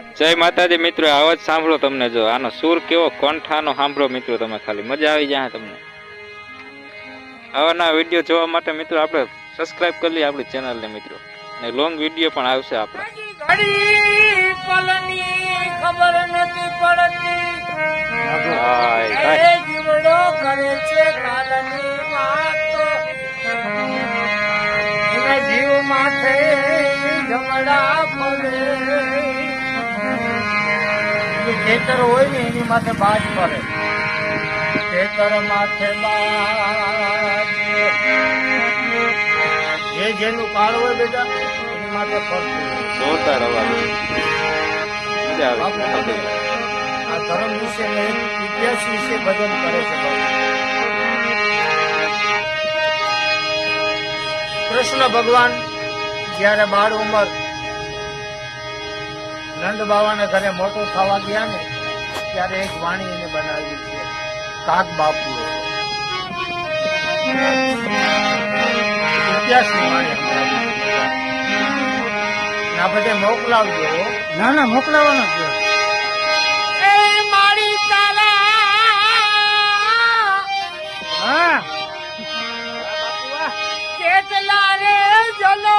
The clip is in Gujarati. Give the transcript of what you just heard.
જય માતાજી મિત્રો, અવાજ સાંભળો તમને, જો આનો સુર કેવો કંઠાનો સાંભળો મિત્રો, તમે ખાલી મજા આવી જાય તમને. આવાના વિડીયો જોવા માટે મિત્રો આપણે સબસ્ક્રાઇબ કરી લઈએ આપણી ચેનલને મિત્રો, અને લોંગ વિડીયો પણ આવશે આપણે. ખબર નથી પડતી જીવડો કરે છે કાલની વાતો, એના જીવ માથે જમડા પડે. ખેતર હોય ને એની માથે બાજ પડે, ખેતર માથે બાજ, જેનું કાળ હોય બેટા એની માથે પડતું. જોરદાર અવાજ, મજા આવે. આ ધર્મ વિશે ઇતિહાસ વિશે ભજન કરે છે. કૃષ્ણ ભગવાન જયારે બાળ ઉંમર નંદ બાવાના ઘરે મોટો થવા ગયા ને ત્યારે એક વાણી એને બનાવી છે, કાક બાપુ. ઇતિહાસની વાણી આ બધે મોકલાવજો. ના ના, મોકલાવાનો છે. કેટલા રે જલો